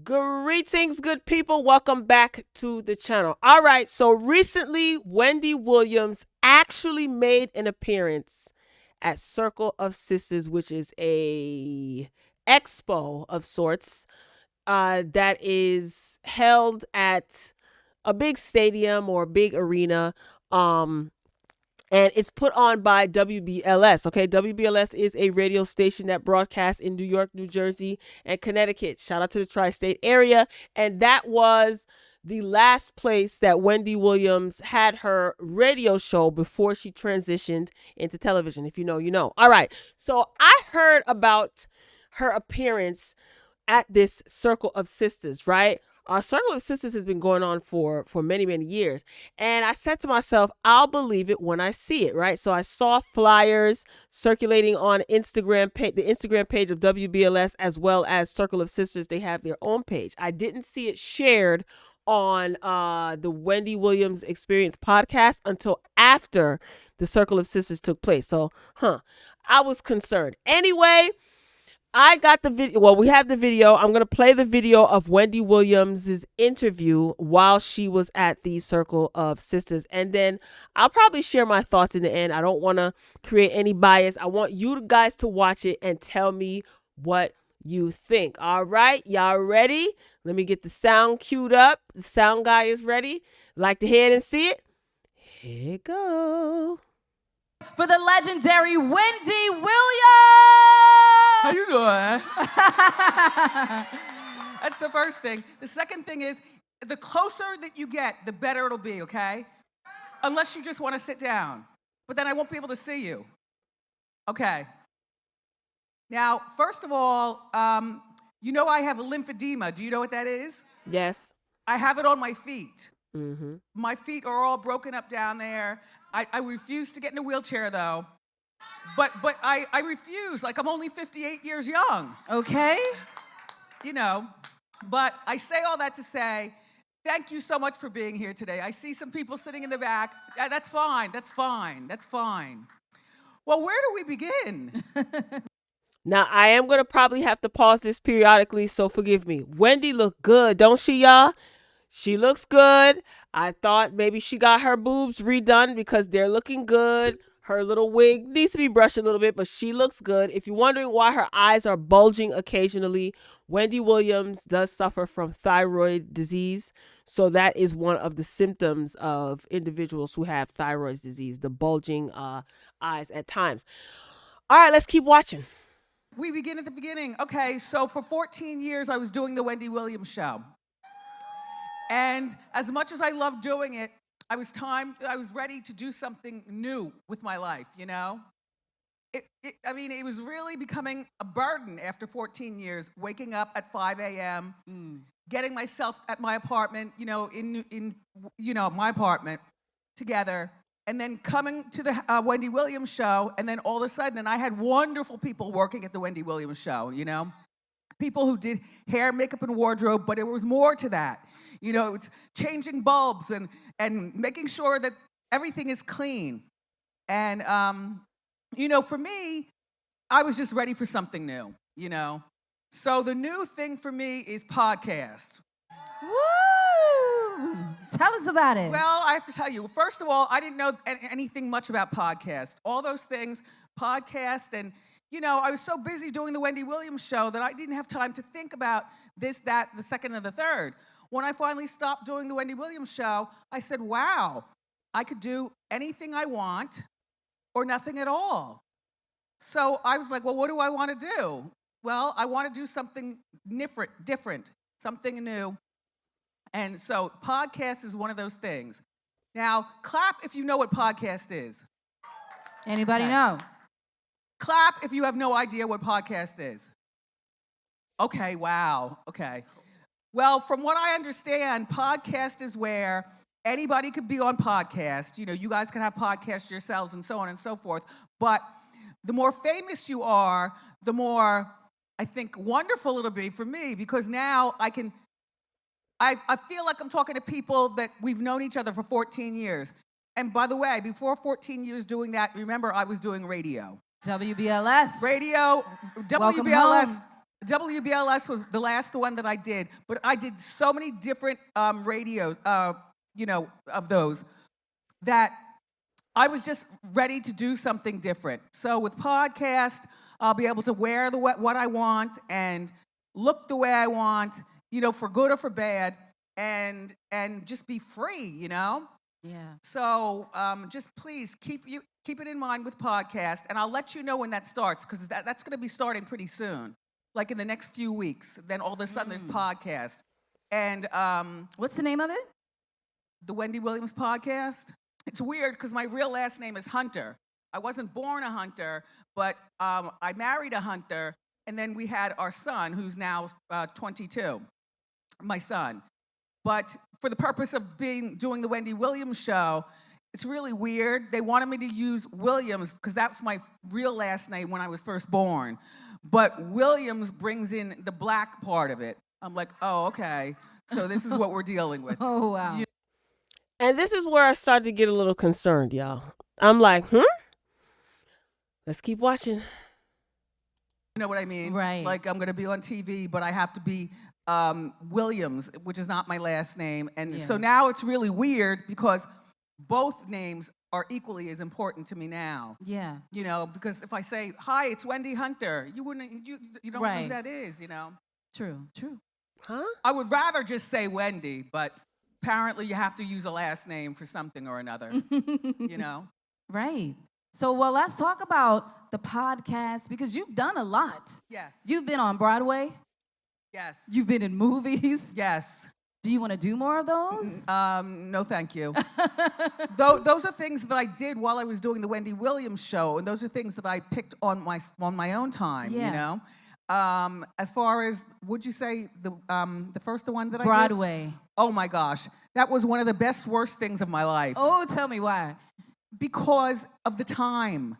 Greetings, good people. Welcome back to the channel. All right, so recently, Wendy Williams actually made an appearance at Circle of Sisters, which is a expo of sorts that is held at a big stadium or a big arena. And it's put on by WBLS. Okay, WBLS is a radio station that broadcasts in New York, New Jersey, and Connecticut. Shout out to the tri-state area. And that was the last place that Wendy Williams had her radio show before she transitioned into television. If you know, you know. All right, so I heard about her appearance at this Circle of Sisters, right? Our Circle of Sisters has been going on for many years, and I said to myself, I'll believe it when I see it, right? So I saw flyers circulating on the Instagram page of WBLS, as well as Circle of Sisters. They have their own page. I didn't see it shared on the Wendy Williams Experience podcast until after the Circle of Sisters took place. So, I was concerned. Anyway, I got the video. Well, we have the video. I'm going to play the video of Wendy Williams' interview while she was at the Circle of Sisters. And then I'll probably share my thoughts in the end. I don't want to create any bias. I want you guys to watch it and tell me what you think. All right. Y'all ready? Let me get the sound queued up. The sound guy is ready. Like to hear it and see it? Here you go. For the legendary Wendy Williams! How you doing? That's the first thing. The second thing is, the closer that you get, the better it'll be, okay? Unless you just want to sit down. But then I won't be able to see you. Okay. Now, first of all, you know I have a lymphedema. Do you know what that is? Yes. I have it on my feet. Mm-hmm. My feet are all broken up down there. I refuse to get in a wheelchair, though. But I refuse. Like, I'm only 58 years young. Okay. You know, but I say all that to say, thank you so much for being here today. I see some people sitting in the back. That's fine. That's fine. That's fine. Well, where do we begin? Now, I am going to probably have to pause this periodically, so forgive me. Wendy looked good, don't she, y'all? She looks good. I thought maybe she got her boobs redone because they're looking good. Her little wig needs to be brushed a little bit, but she looks good. If you're wondering why her eyes are bulging occasionally, Wendy Williams does suffer from thyroid disease. So that is one of the symptoms of individuals who have thyroid disease, the bulging eyes at times. All right, let's keep watching. We begin at the beginning. Okay, so for 14 years, I was doing the Wendy Williams show. And as much as I loved doing it, I was ready to do something new with my life, you know? It was really becoming a burden after 14 years, waking up at 5 a.m., getting myself at my apartment, in my apartment together, and then coming to the Wendy Williams show, and then all of a sudden, and I had wonderful people working at the Wendy Williams show, you know? People who did hair, makeup, and wardrobe, but it was more to that. You know, it's changing bulbs and making sure that everything is clean. And, for me, I was just ready for something new, you know. So the new thing for me is podcast. Woo! Tell us about it. Well, I have to tell you, first of all, I didn't know anything much about podcasts. All those things, podcast, and I was so busy doing the Wendy Williams show that I didn't have time to think about this, that, the second, and the third. When I finally stopped doing the Wendy Williams show, I said, wow, I could do anything I want or nothing at all. So I was like, well, what do I want to do? Well, I want to do something different, something new. And so podcast is one of those things. Now, clap if you know what podcast is. Anybody know? Clap if you have no idea what podcast is. Okay, wow, okay. Well, from what I understand, podcast is where anybody could be on podcast. You guys can have podcasts yourselves and so on and so forth. But the more famous you are, the more, I think, wonderful it'll be for me, because now I feel like I'm talking to people that we've known each other for 14 years. And by the way, before 14 years doing that, remember, I was doing radio. WBLS. Radio, Welcome WBLS. home. WBLS was the last one that I did, but I did so many different radios, of those, that I was just ready to do something different. So with podcast, I'll be able to wear what I want and look the way I want, for good or for bad, and just be free, Yeah. So just please keep it in mind with podcast, and I'll let you know when that starts, because that's going to be starting pretty soon, like in the next few weeks. Then all of a sudden there's podcast, and What's the name of it? the Wendy Williams podcast. It's weird because my real last name is Hunter. I wasn't born a hunter, but I married a hunter, and then we had our son, who's now 22, my son. But for the purpose of doing the Wendy Williams show, it's really weird. They wanted me to use Williams because that's my real last name when I was first born. But Williams brings in the black part of it. I'm like, oh, okay. So this is what we're dealing with. Oh, wow. And this is where I started to get a little concerned, y'all. I'm like, let's keep watching. You know what I mean? Right. Like, I'm going to be on TV, but I have to be Williams, which is not my last name. And so now it's really weird because both names are equally as important to me now. Yeah. Because if I say, hi, it's Wendy Hunter, you don't know who that is, True. Huh? I would rather just say Wendy, but apparently you have to use a last name for something or another, Right. So, let's talk about the podcast, because you've done a lot. Yes. You've been on Broadway. Yes. You've been in movies. Yes. Do you want to do more of those? No, thank you. Those are things that I did while I was doing the Wendy Williams show, and those are things that I picked on my own time, As far as, would you say the first one that I did? Broadway. Oh my gosh. That was one of the best, worst things of my life. Oh, tell me why. Because of the time,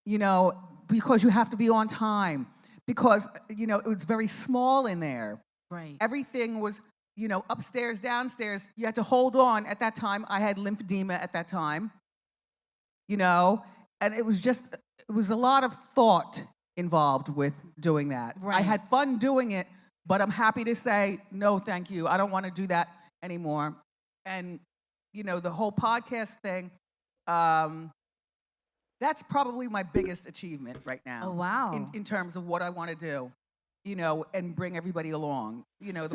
because you have to be on time, because, it was very small in there. Right. Everything was, upstairs, downstairs. You had to hold on. At that time, I had lymphedema at that time, and it was a lot of thought involved with doing that. Right. I had fun doing it, but I'm happy to say, no, thank you. I don't want to do that anymore. And, the whole podcast thing, that's probably my biggest achievement right now. Oh, wow. In terms of what I want to do, and bring everybody along.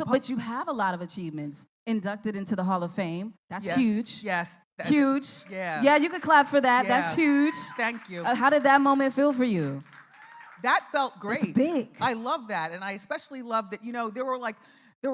But you have a lot of achievements. Inducted into the Hall of Fame. That's huge. Yes. Huge. Yeah. Yeah, you could clap for that. Yeah. That's huge. Thank you. How did that moment feel for you? That felt great. It's big. I love that, and I especially love that. There were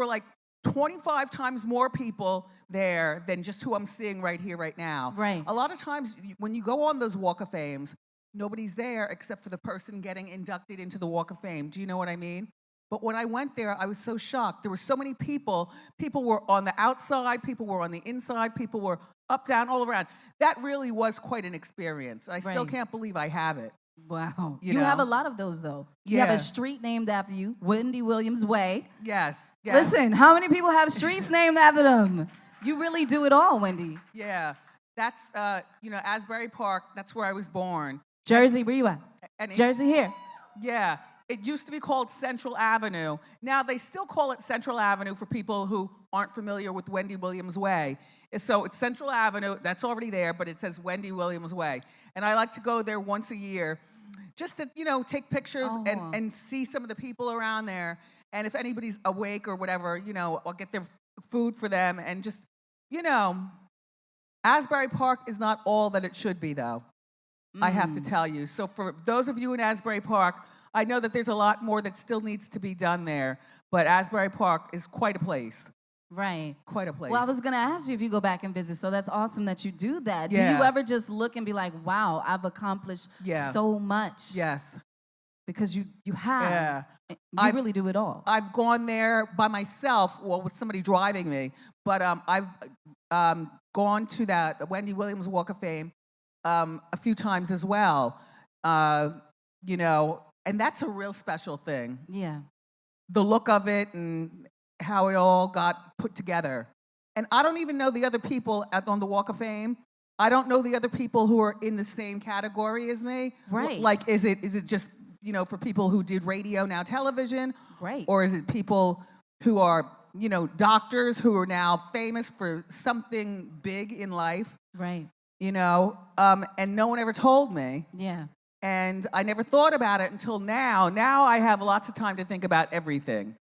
like 25 times more people there than just who I'm seeing right here, right now. Right. A lot of times when you go on those Walk of Fames, nobody's there except for the person getting inducted into the Walk of Fame. Do you know what I mean? But when I went there, I was so shocked. There were so many people. People were on the outside. People were on the inside. People were up, down, all around. That really was quite an experience. I still can't believe I have it. Wow. You know? have a lot of those, though. You have a street named after you, Wendy Williams Way. Yes. Listen, how many people have streets named after them? You really do it all, Wendy. Yeah. That's, Asbury Park, that's where I was born. Jersey, where you at? Jersey here. Yeah. It used to be called Central Avenue. Now they still call it Central Avenue for people who aren't familiar with Wendy Williams Way. So it's Central Avenue, that's already there, but it says Wendy Williams Way. And I like to go there once a year just to, take pictures and see some of the people around there. And if anybody's awake or whatever, I'll get their food for them. And just, Asbury Park is not all that it should be, though. I have to tell you. So for those of you in Asbury Park, I know that there's a lot more that still needs to be done there, but Asbury Park is quite a place. Right. Quite a place. Well, I was going to ask you if you go back and visit, so that's awesome that you do that. Yeah. Do you ever just look and be like, wow, I've accomplished so much? Yes. Because you have. Yeah. You really do it all. I've gone there by myself, with somebody driving me, but I've gone to that Wendy Williams Walk of Fame a few times as well, and that's a real special thing. Yeah. The look of it and how it all got put together. And I don't even know the other people on the Walk of Fame. I don't know the other people who are in the same category as me. Right. Like, is it just for people who did radio, now television? Right. Or is it people who are, doctors who are now famous for something big in life? Right. And no one ever told me. Yeah. And I never thought about it until now. Now I have lots of time to think about everything,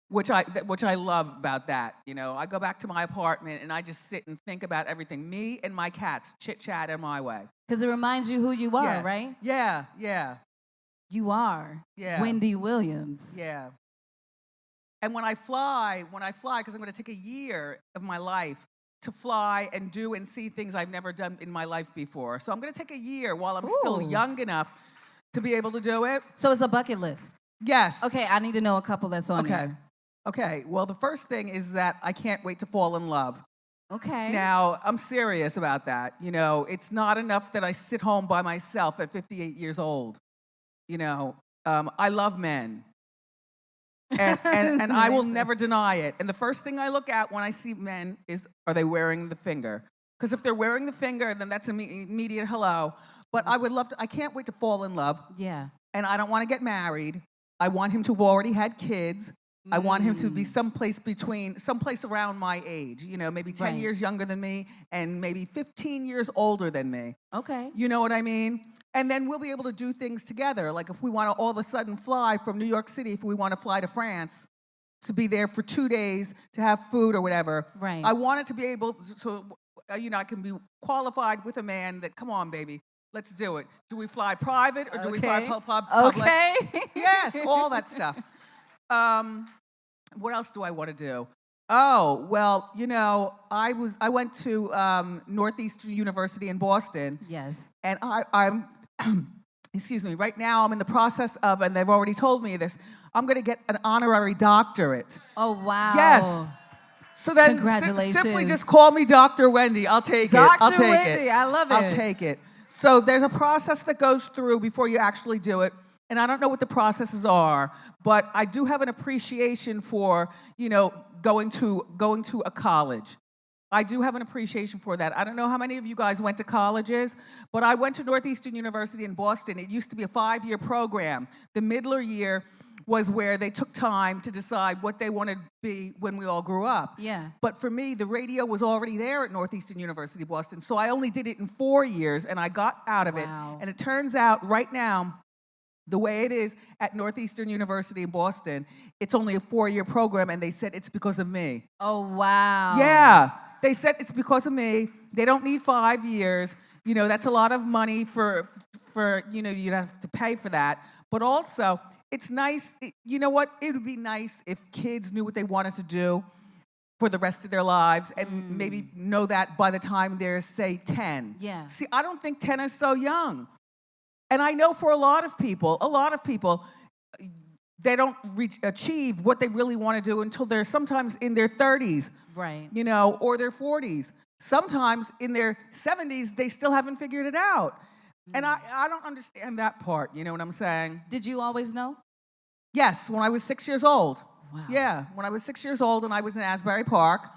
which I love about that. I go back to my apartment and I just sit and think about everything. Me and my cats chit-chat in my way. Because it reminds you who you are, Yes. right? Yeah, yeah, You are Wendy Williams. yeah. And when I fly, because I'm going to take a year of my life to fly and do and see things I've never done in my life before. So I'm going to take a year while I'm still young enough to be able to do it. So it's a bucket list. Yes. Okay, I need to know a couple that's on there. Okay. Well, the first thing is that I can't wait to fall in love. Okay. Now, I'm serious about that. It's not enough that I sit home by myself at 58 years old. I love men. And I will never deny it. And the first thing I look at when I see men is, are they wearing the finger? Because if they're wearing the finger, then that's an immediate hello. But I can't wait to fall in love. Yeah. And I don't want to get married. I want him to have already had kids. I want him to be someplace around my age, maybe 10 years younger than me and maybe 15 years older than me. Okay. You know what I mean? And then we'll be able to do things together. Like if we want to all of a sudden fly from New York City, if we want to fly to France, to be there for 2 days, to have food or whatever. Right. I want it to be able to, I can be qualified with a man that, come on, baby, let's do it. Do we fly private or do we fly public? Okay. Yes, all that stuff. What else do I want to do? Oh, well, I went to Northeastern University in Boston. Yes. And I'm, excuse me, right now I'm in the process of, and they've already told me this, I'm going to get an honorary doctorate. Oh, wow. Yes. So then Congratulations. simply just call me Dr. Wendy. I'll take it. I'll take Wendy, it. I love it. I'll take it. So there's a process that goes through before you actually do it. And I don't know what the processes are, but I do have an appreciation for, going to a college. I do have an appreciation for that. I don't know how many of you guys went to colleges, but I went to Northeastern University in Boston. It used to be a 5-year program. The middle year was where they took time to decide what they wanted to be when we all grew up. Yeah. But for me, the radio was already there at Northeastern University Boston, so I only did it in 4 years, and I got out of it. And it turns out right now, the way it is at Northeastern University in Boston, it's only a 4-year program, and they said it's because of me. Oh, wow. Yeah. They said it's because of me. They don't need 5 years. That's a lot of money for you'd have to pay for that. But also, it's nice. You know what? It would be nice if kids knew what they wanted to do for the rest of their lives and maybe know that by the time they're, say, 10. Yeah. See, I don't think 10 is so young. And I know for a lot of people, they don't achieve what they really want to do until they're sometimes in their 30s. Right. Or their 40s. Sometimes in their 70s, they still haven't figured it out. And I don't understand that part, you know what I'm saying? Did you always know? Yes, when I was 6 years old. Wow. Yeah, when I was 6 years old and I was in Asbury Park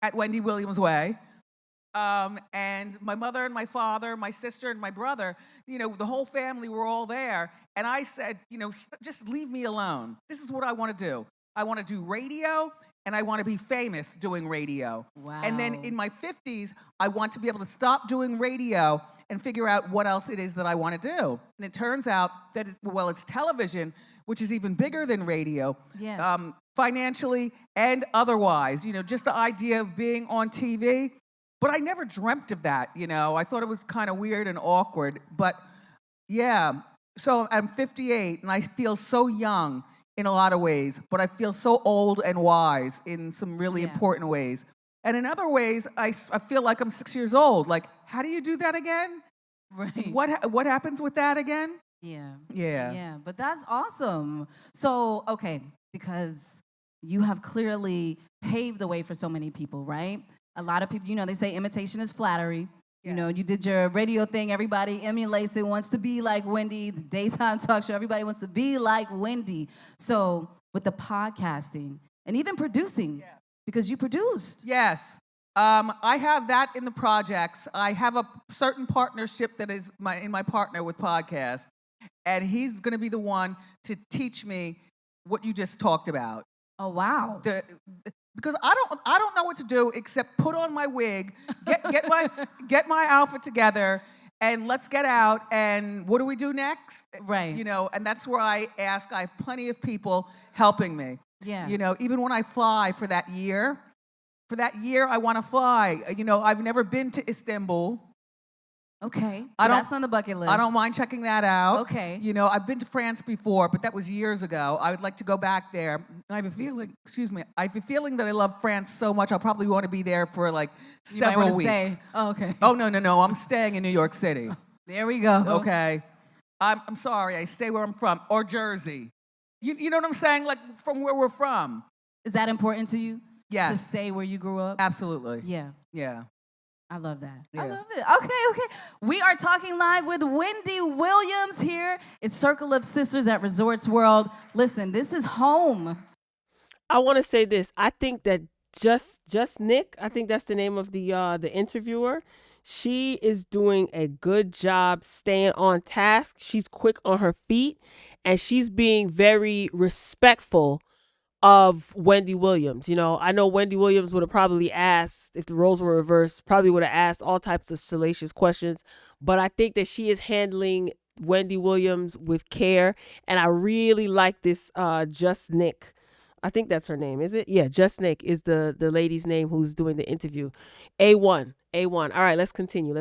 at Wendy Williams Way. And my mother and my father, my sister and my brother, the whole family were all there. And I said, just leave me alone. This is what I want to do. I want to do radio, and I want to be famous doing radio. Wow. And then in my 50s, I want to be able to stop doing radio and figure out what else it is that I want to do. And it turns out that, it's television, which is even bigger than radio, financially and otherwise. Just the idea of being on TV. But I never dreamt of that, I thought it was kind of weird and awkward. But yeah, so I'm 58 and I feel so young in a lot of ways, but I feel so old and wise in some really important ways. And in other ways, I feel like I'm 6 years old. Like, how do you do that again? Right. What happens with that again? Yeah. Yeah. Yeah, but that's awesome. So, okay, because you have clearly paved the way for so many people, right? A lot of people, they say imitation is flattery. Yeah. You did your radio thing. Everybody emulates it, wants to be like Wendy. The daytime talk show, everybody wants to be like Wendy. So with the podcasting and even producing, because you produced. Yes. I have that in the projects. I have a certain partnership that is in my partner with podcasts. and he's going to be the one to teach me what you just talked about. Oh, wow. Because I don't know what to do except put on my wig, get my outfit together, and let's get out. And what do we do next? Right. And that's where I ask. I have plenty of people helping me. Yeah. Even when I fly for that year I want to fly. I've never been to Istanbul. Okay. So that's on the bucket list. I don't mind checking that out. Okay. I've been to France before, but that was years ago. I would like to go back there. I have a feeling, that I love France so much, I'll probably want to be there for like several weeks. Stay. Oh, okay. Oh, no. I'm staying in New York City. There we go. Okay. I'm sorry. I stay where I'm from. Or Jersey. You know what I'm saying? Like from where we're from. Is that important to you? Yes. To stay where you grew up? Absolutely. Yeah. Yeah. I love that. Yeah. I love it. Okay. We are talking live with Wendy Williams here. It's Circle of Sisters at Resorts World. Listen, this is home. I want to say this. I think that just Nick, I think that's the name of the interviewer. She is doing a good job staying on task. She's quick on her feet, and she's being very respectful of Wendy Williams. I know Wendy Williams would have probably asked, if the roles were reversed, probably would have asked all types of salacious questions. But I think that she is handling Wendy Williams with care. And I really like this Just Nick. I think that's her name, is it? Yeah, Just Nick is the lady's name who's doing the interview. A1. All right, let's continue.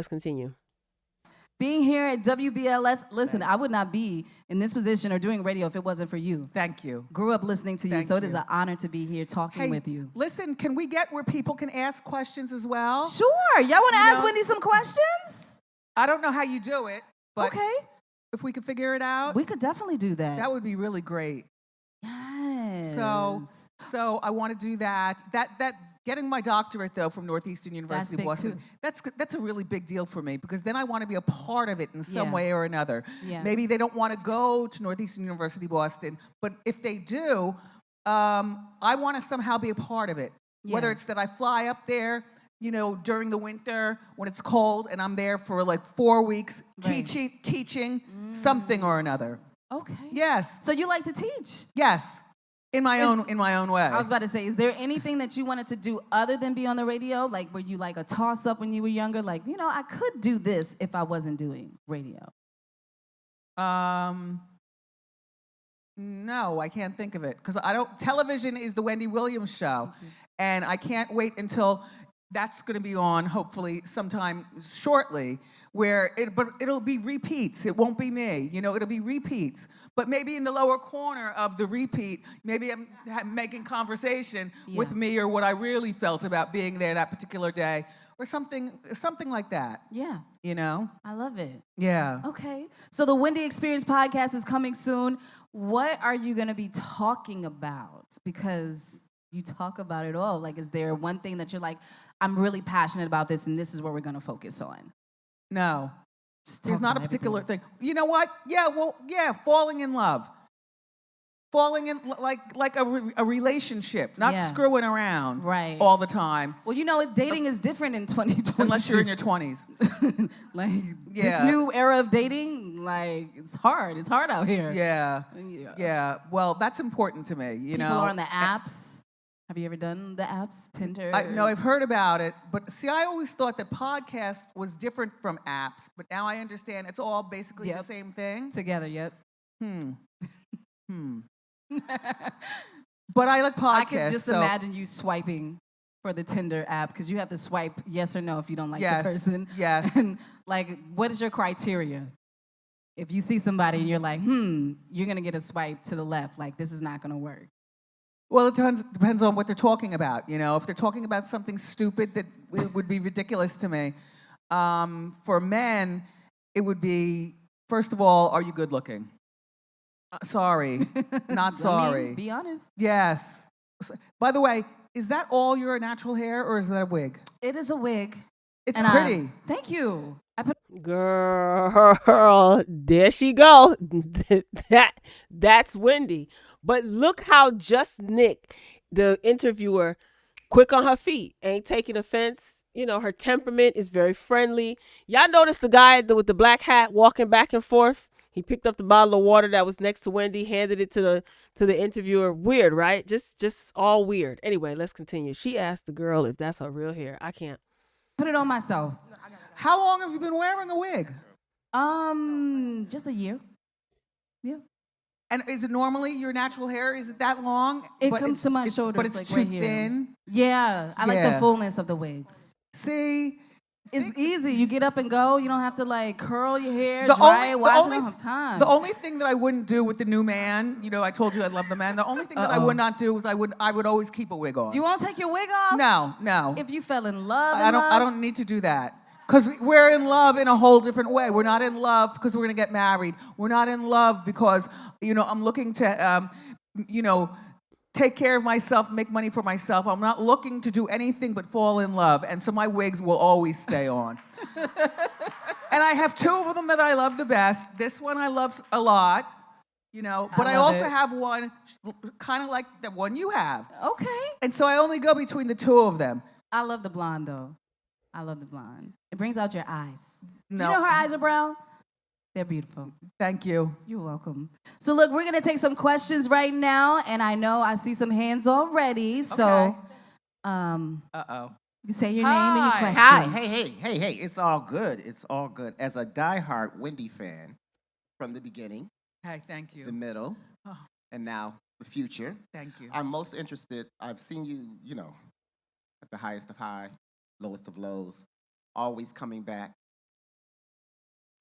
Being here at WBLS, listen, I would not be in this position or doing radio if it wasn't for you. Thank you. Grew up listening to you, Thank so it is you. an honor to be here talking with you. Listen, can we get where people can ask questions as well? Sure. Y'all want to ask Wendy some questions? I don't know how you do it, but okay. If we could figure it out, we could definitely do that. That would be really great. Yes. So I want to do that. That getting my doctorate though from Northeastern University of Boston. That's a really big deal for me because then I want to be a part of it in some way or another. Yeah. Maybe they don't want to go to Northeastern University Boston, but if they do, I want to somehow be a part of it. Yeah. Whether it's that I fly up there, during the winter when it's cold and I'm there for like 4 weeks teaching something or another. Okay. Yes. So you like to teach? Yes. In my own way. I was about to say, is there anything that you wanted to do other than be on the radio? Like, were you like a toss-up when you were younger? Like, I could do this if I wasn't doing radio. No, I can't think of it. Because television is the Wendy Williams show. Mm-hmm. And I can't wait until that's going to be on, hopefully, sometime shortly. But it'll be repeats. It won't be me. It'll be repeats. But maybe in the lower corner of the repeat, maybe I'm making conversation with me or what I really felt about being there that particular day or something like that. Yeah. I love it. Yeah. Okay. So the Wendy Experience podcast is coming soon. What are you going to be talking about? Because you talk about it all. Like, is there one thing that you're like, I'm really passionate about this and this is what we're going to focus on? No. There's not a particular thing. You know what? Yeah, falling in love. Falling in like a relationship, not screwing around all the time. Well, dating is different in 2020. Unless you're in your 20s. This new era of dating, it's hard. It's hard out here. Yeah. Well, that's important to me, People are on the apps. Have you ever done the apps, Tinder? No, I've heard about it. But see, I always thought that podcast was different from apps. But now I understand it's all basically the same thing. Together, yep. But I like podcasts. I could just imagine you swiping for the Tinder app because you have to swipe yes or no if you don't like the person. Yes. And what is your criteria? If you see somebody and you're like, you're going to get a swipe to the left. This is not going to work. Well, it depends on what they're talking about. If they're talking about something stupid that would be ridiculous to me. For men, it would be, first of all, are you good looking? Sorry, not sorry. Be honest. Yes. By the way, is that all your natural hair or is that a wig? It is a wig. It's pretty. Thank you. Girl, there she go. That's Wendy. But look how Just Nick, the interviewer, quick on her feet, ain't taking offense. Her temperament is very friendly. Y'all notice the guy with the black hat walking back and forth? He picked up the bottle of water that was next to Wendy, handed it to the interviewer. Weird, right? Just all weird. Anyway, let's continue. She asked the girl if that's her real hair. I can't. Put it on myself. How long have you been wearing a wig? Just a year. Yeah. And is it normally your natural hair? Is it that long? It comes to my shoulders, but it's like too right here. thin. Yeah, I like the Yeah. fullness of the wigs. See, It's easy. You get up and go. You don't have to like curl your hair, dry it, wash it. I don't have time. The only thing that I wouldn't do with the new man, you know, I told you I love the man. The only thing that I would not do is I would always keep a wig on. You won't take your wig off? No. If you fell in love, I don't need to do that. Because we're in love in a whole different way. We're not in love because we're going to get married. We're not in love because, you know, I'm looking to, you know, take care of myself, make money for myself. I'm not looking to do anything but fall in love. And so my wigs will always stay on. And I have two of them that I love the best. This one I love a lot, you know, but I also have one kind of like the one you have. Okay. And so I only go between the two of them. I love the blonde, though. I love the blonde. It brings out your eyes. No. Did you know her eyes are brown? They're beautiful. Thank you. You're welcome. So look, we're going to take some questions right now, and I know I see some hands already. So, you say your name and your question. Hi, hey, it's all good. It's all good. As a diehard Wendy fan from the beginning, Hey, thank you. the middle, and now the future, Thank you. I'm most interested. I've seen you, you know, at the highest of high, lowest of lows, always coming back.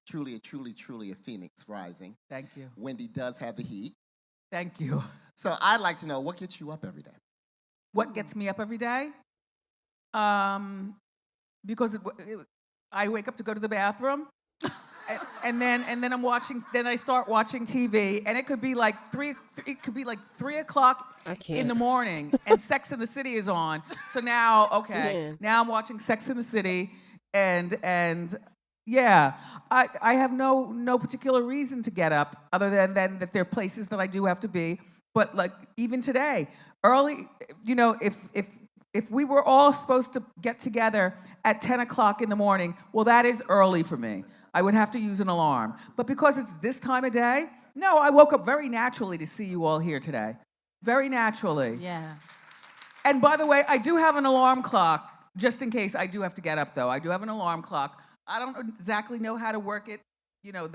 Truly a phoenix rising. Thank you. Wendy does have the heat. Thank you. So I'd like to know what gets you up every day. What gets me up every day? Because I wake up to go to the bathroom, and then I'm watching. Then I start watching TV, and it could be like 3 o'clock in the morning, and Sex and the City is on. So now, now I'm watching Sex and the City, and yeah, I have no particular reason to get up other than that there are places that I do have to be. But like even today, early, you know, if we were all supposed to get together at 10 o'clock in the morning, well, that is early for me. I would have to use an alarm. But because it's this time of day, no, I woke up very naturally to see you all here today. Very naturally. Yeah. And by the way, I do have an alarm clock, just in case I do have to get up, though. I do have an alarm clock. I don't exactly know how to work it, you know,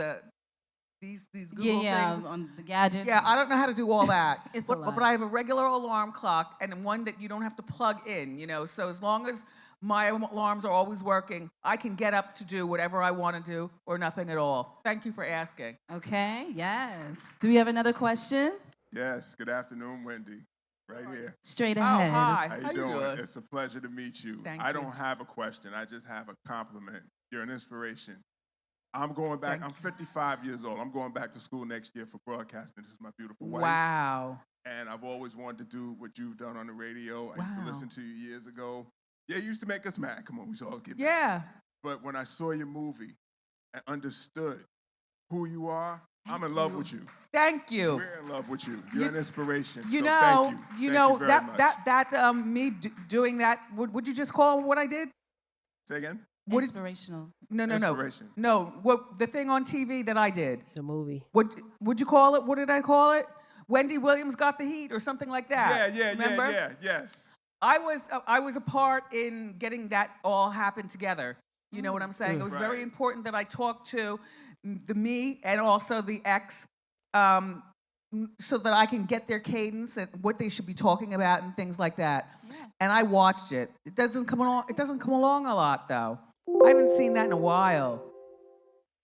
these Google things. On the gadgets. Yeah, I don't know how to do all that. It's but, a lot. but I have a regular alarm clock and one that you don't have to plug in, you know. So as long as my alarms are always working, I can get up to do whatever I want to do or nothing at all. Thank you for asking. Okay, yes. Do we have another question? Yes, good afternoon, Wendy. Right here. Straight Oh, ahead. hi. How you doing? It's a pleasure to meet you. Thank I you. don't have a question. I just have a compliment. You're an inspiration. I'm going back. I'm 55 years old. I'm going back to school next year for broadcasting. This is my beautiful wife. Wow. And I've always wanted to do what you've done on the radio. I used to Wow. listen to you years ago. Yeah, you used to make us mad. Come on, we should all get mad. Yeah. But when I saw your movie and understood who you are, I'm in love with you. Thank you. We're in love with you. You're an inspiration. You so know, thank you Thank know you very much. me doing that. Would you just call what I did? Say again? What did- Inspirational. No. Inspiration. No, what the thing on TV that I did. The movie. What would you call it? What did I call it? Wendy Williams Got the Heat or something like that. Remember? Yes. I was a part in getting that all happen together. You know what I'm saying? It was very Right. important that I talked to the me and also the ex, so that I can get their cadence and what they should be talking about and things like that. Yeah. And I watched it. It doesn't come along a lot though. I haven't seen that in a while.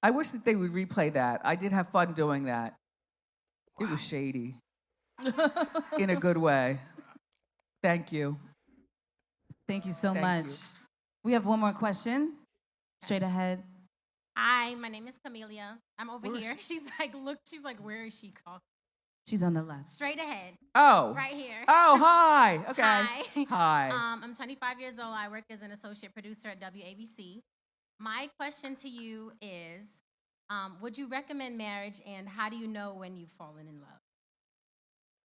I wish that they would replay that. I did have fun doing that. It was shady. In a good way. Thank you. Thank you so Thank much. you. We have one more question. Straight ahead. Hi, my name is Camelia. I'm over Where is here. She's like, where is she talking? She's on the left. Straight ahead, Oh. right here. Oh, hi. Okay. Hi. Hi. I'm 25 years old. I work as an associate producer at WABC. My question to you is, would you recommend marriage, and how do you know when you've fallen in love?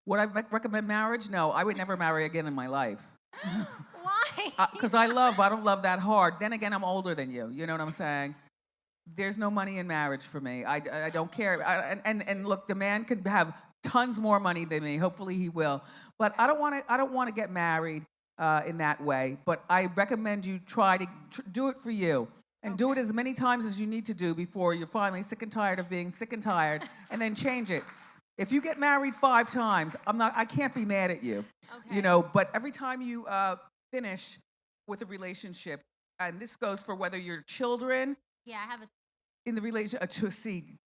Would I recommend marriage? No, I would never marry again in my life. Why? Because I don't love that hard. Then again, I'm older than you. You know what I'm saying? there's no money in marriage for me. I don't care. And look, the man could have tons more money than me. Hopefully he will. But I don't want to get married in that way. But I recommend you try to do it for you. And do it as many times as you need to do before you're finally sick and tired of being sick and tired, and then change it. If you get married 5 times, I can't be mad at you. Okay. You know, but every time you finish with a relationship, and this goes for whether you're children, Yeah, I have a. in the relationship,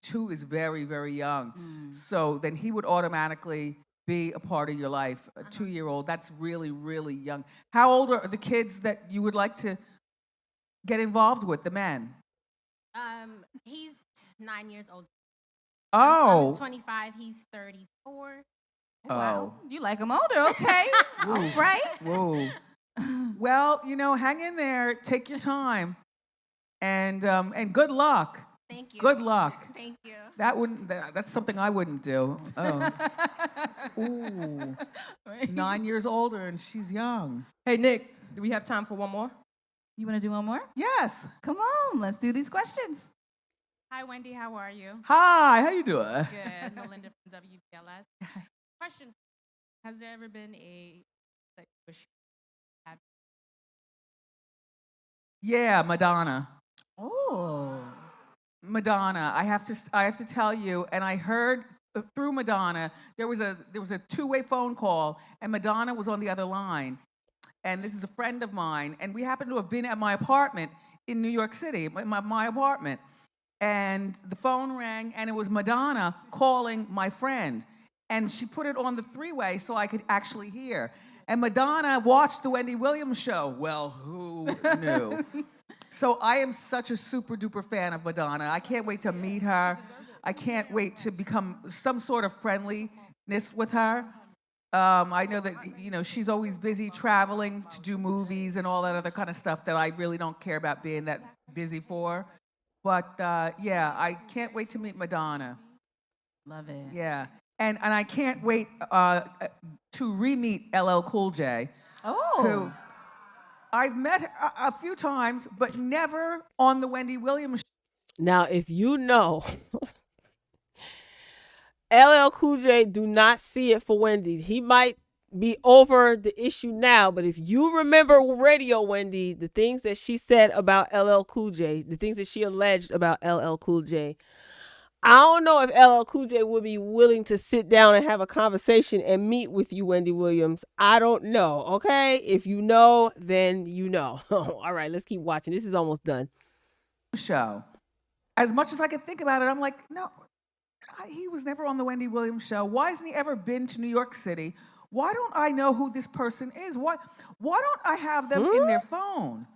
2 is very, very young. So then he would automatically be a part of your life. A 2-year-old, that's really, really young. How old are the kids that you would like to get involved with, the men? He's 9 years old. Oh. I'm 25. He's 34. Wow. You like them older, okay. All right. Whoa. Well, you know, hang in there. Take your time. And good luck. Thank you. Good luck. Thank you. That's something I wouldn't do. Oh. Ooh. 9 years older and she's young. Hey, Nick, do we have time for one more? You want to do one more? Yes. Come on, let's do these questions. Hi, Wendy. How are you? Hi, how you doing? Good. Melinda from WBLS. Question: has there ever been a sex wish? Yeah, Madonna. Oh. Madonna. I have to tell you, and I heard through Madonna, there was a 2-way phone call, and Madonna was on the other line. And this is a friend of mine, and we happened to have been at my apartment in New York City, my apartment. And the phone rang, and it was Madonna calling my friend. And she put it on the 3-way so I could actually hear. And Madonna watched the Wendy Williams show. Well, who knew? So I am such a super duper fan of Madonna. I can't wait to meet her. I can't wait to become some sort of friendliness with her. I know that, you know, she's always busy traveling to do movies and all that other kind of stuff that I really don't care about being that busy for. But, yeah, I can't wait to meet Madonna. Love it. Yeah. And I can't wait to re-meet LL Cool J, Oh. who I've met a few times, but never on the Wendy Williams show. Now, if you know, LL Cool J do not see it for Wendy. He might be over the issue now, but if you remember Radio Wendy, the things that she said about LL Cool J, the things that she alleged about LL Cool J, I don't know if LL Cool J would be willing to sit down and have a conversation and meet with you, Wendy Williams. I don't know, okay? If you know, then you know. All right, let's keep watching. This is almost done. Show. As much as I could think about it, I'm like, no, he was never on the Wendy Williams show. Why hasn't he ever been to New York City? Why don't I know who this person is? Why don't I have them in their phone?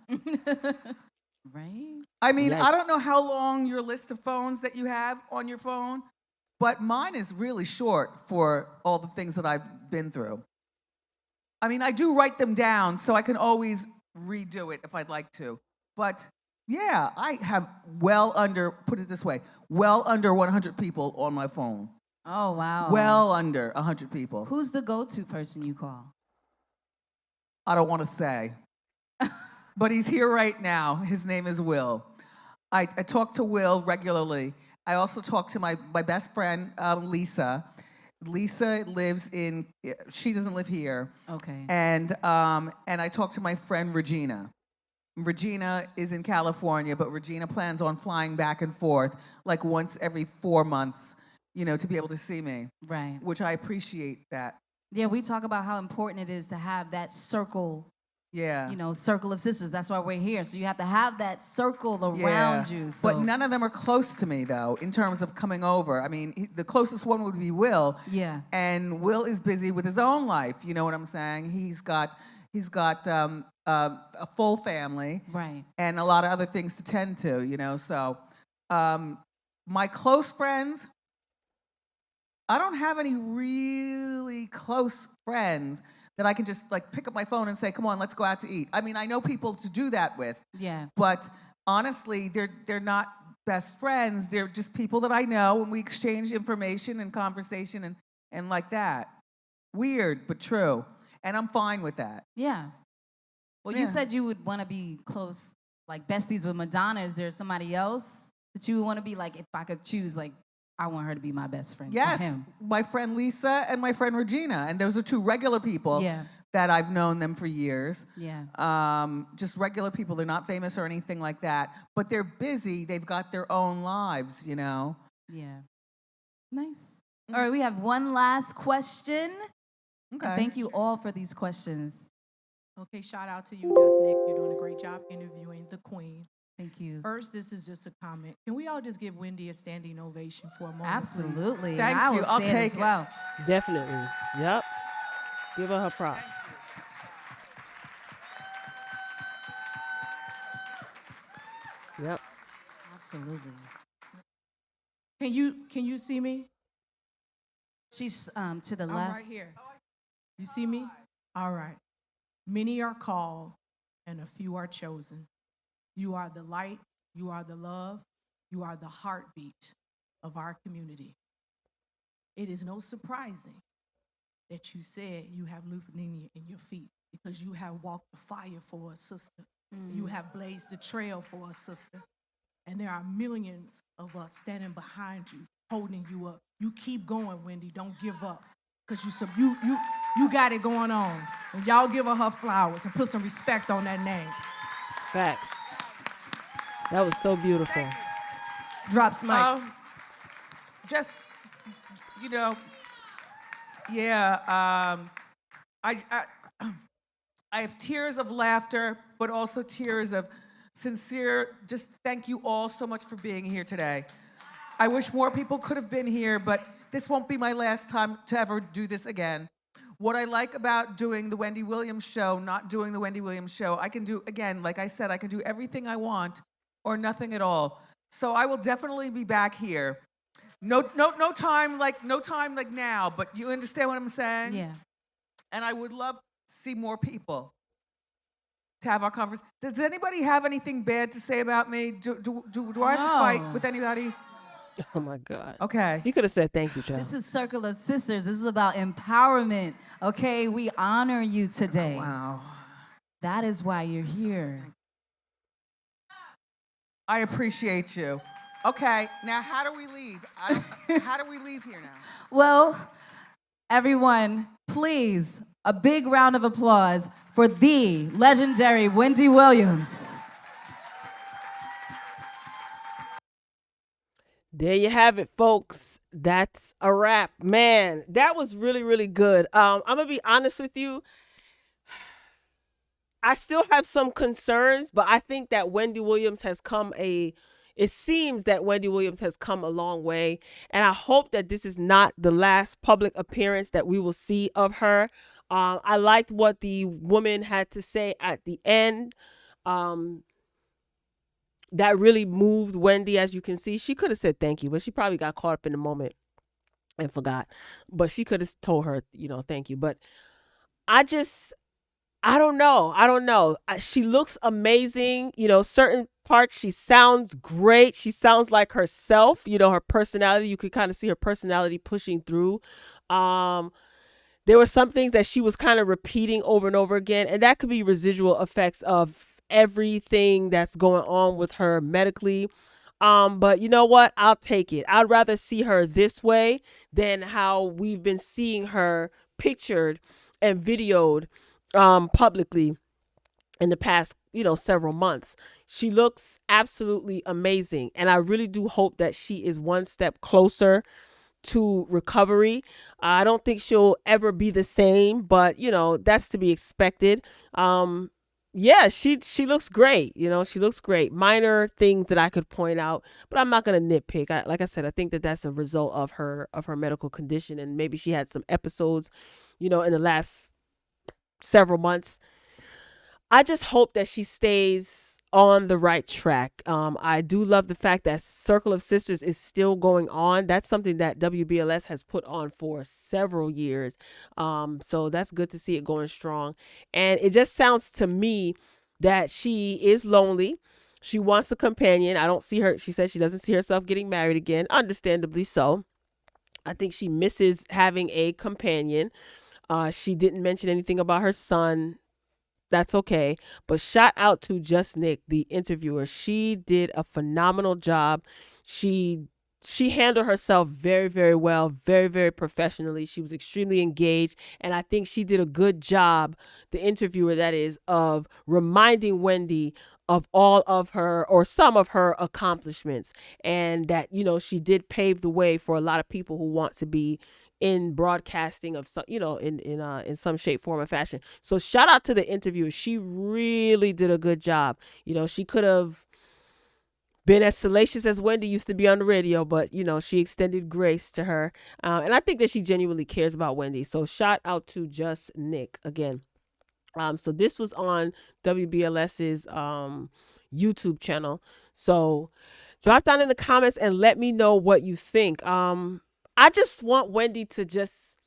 Right? I mean, Yikes. I don't know how long your list of phones that you have on your phone, but mine is really short for all the things that I've been through. I mean, I do write them down so I can always redo it if I'd like to. But yeah, I have put it this way, well under 100 people on my phone. Oh, wow. Well under 100 people. Who's the go-to person you call? I don't want to say. But he's here right now. His name is Will. I talk to Will regularly. I also talk to my best friend, Lisa. Lisa lives she doesn't live here. Okay. And I talk to my friend Regina. Regina is in California, but Regina plans on flying back and forth like once every 4 months, you know, to be able to see me. Right. Which I appreciate that. Yeah, we talk about how important it is to have that circle, Yeah. you know, circle of sisters. That's why we're here. So you have to have that circle around you. So. But none of them are close to me, though, in terms of coming over. I mean, the closest one would be Will. Yeah. And Will is busy with his own life. You know what I'm saying? He's got a full family. Right. And a lot of other things to tend to, you know. So my close friends, I don't have any really close friends that I can just like pick up my phone and say, come on, let's go out to eat. I mean, I know people to do that with. Yeah. But honestly, they're not best friends. They're just people that I know, and we exchange information and conversation and like that. Weird, but true. And I'm fine with that. Yeah. Well, Yeah. you said you would want to be close, like besties with Madonna. Is there somebody else that you would want to be like, if I could choose, like, I want her to be my best friend. or Yes, him. my friend Lisa and my friend Regina, and those are two regular people Yeah. that I've known them for years. Yeah. Just regular people. They're not famous or anything like that, but they're busy. They've got their own lives, you know. Yeah. Nice. All right, we have one last question. Okay. Thank you all for these questions. Okay, shout out to you, Just Nick. You're doing a great job interviewing the queen. Thank you. First, this is just a comment. Can we all just give Wendy a standing ovation for a moment? Absolutely. Thank and I you. will I'll stand take as it. well. Definitely. Yep. Give her props. Yep. Absolutely. Can you see me? She's to the I'm left. right here. You see me? All right. Many are called and a few are chosen. You are the light, you are the love, you are the heartbeat of our community. It is no surprising that you said you have lupus in your feet because you have walked the fire for us, sister. You have blazed the trail for us, sister. And there are millions of us standing behind you, holding you up. You keep going, Wendy. Don't give up. Because you got it going on. And y'all give her flowers and put some respect on that name. Facts. That was so beautiful. Drops mic. Just, you know, yeah. I have tears of laughter, but also tears of sincere, just thank you all so much for being here today. I wish more people could have been here, but this won't be my last time to ever do this again. What I like about doing the Wendy Williams show, not doing the Wendy Williams show, I can do, again, like I said, I can do everything I want or nothing at all. So I will definitely be back here. No time like now, but you understand what I'm saying? Yeah. And I would love to see more people to have our conversation. Does anybody have anything bad to say about me? Do I have to fight with anybody? Oh my God. Okay. You could have said thank you, child. This is Circle of Sisters. This is about empowerment. Okay, we honor you today. Wow. That is why you're here. I appreciate you. Okay, now how do we leave? How do we leave here now? Well, everyone, please, a big round of applause for the legendary Wendy Williams. There you have it, folks. That's a wrap. Man, that was really, really good. I'm gonna be honest with you. I still have some concerns, but I think that Wendy Williams has it seems that Wendy Williams has come a long way. And I hope that this is not the last public appearance that we will see of her. I liked what the woman had to say at the end. That really moved Wendy, as you can see. She could have said thank you, but she probably got caught up in the moment and forgot. But she could have told her, thank you. But I don't know. She looks amazing. Certain parts, she sounds great. She sounds like herself, her personality. You could kind of see her personality pushing through. There were some things that she was kind of repeating over and over again, and that could be residual effects of everything that's going on with her medically. But you know what? I'll take it. I'd rather see her this way than how we've been seeing her pictured and videoed publicly in the past, several months. She looks absolutely amazing. And I really do hope that she is one step closer to recovery. I don't think she'll ever be the same, but that's to be expected. Yeah, she looks great. She looks great. Minor things that I could point out, but I'm not going to nitpick. Like I said, I think that that's a result of her medical condition, and maybe she had some episodes, in the last several months. I just hope that she stays on the right track. I do love the fact that Circle of Sisters is still going on. That's something that WBLS has put on for several years. So that's good to see it going strong. And it just sounds to me that she is lonely. She wants a companion. I don't see her. She said she doesn't see herself getting married again. Understandably so. I think she misses having a companion. She didn't mention anything about her son. That's okay. But shout out to Just Nick, the interviewer. She did a phenomenal job. She handled herself very, very well, very, very professionally. She was extremely engaged. And I think she did a good job, the interviewer that is, of reminding Wendy of all of her or some of her accomplishments. And that, she did pave the way for a lot of people who want to be in broadcasting of some, in some shape, form, or fashion. So shout out to the interviewer. She really did a good job. She could have been as salacious as Wendy used to be on the radio, but she extended grace to her, and I think that she genuinely cares about Wendy. So shout out to Just Nick again. So this was on WBLS's YouTube channel. So drop down in the comments and let me know what you think. I just want Wendy to just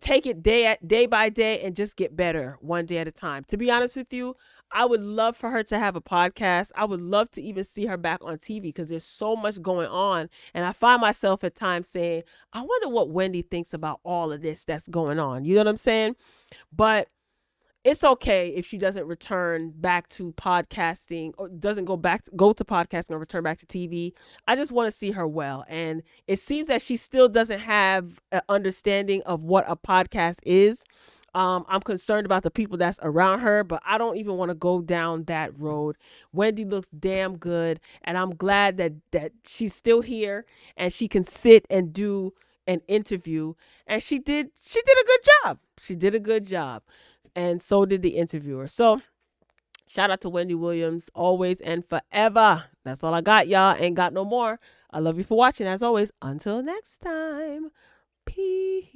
take it day by day and just get better one day at a time. To be honest with you, I would love for her to have a podcast. I would love to even see her back on TV because there's so much going on. And I find myself at times saying, I wonder what Wendy thinks about all of this that's going on. You know what I'm saying? But it's okay if she doesn't return back to podcasting or doesn't go to podcasting or return back to TV. I just want to see her well. And it seems that she still doesn't have an understanding of what a podcast is. I'm concerned about the people that's around her, but I don't even want to go down that road. Wendy looks damn good, and I'm glad that she's still here and she can sit and do an interview. And she did a good job. She did a good job. And so did the interviewer. So shout out to Wendy Williams, always and forever. That's all I got, y'all. Ain't got no more. I love you for watching. As always, until next time, peace.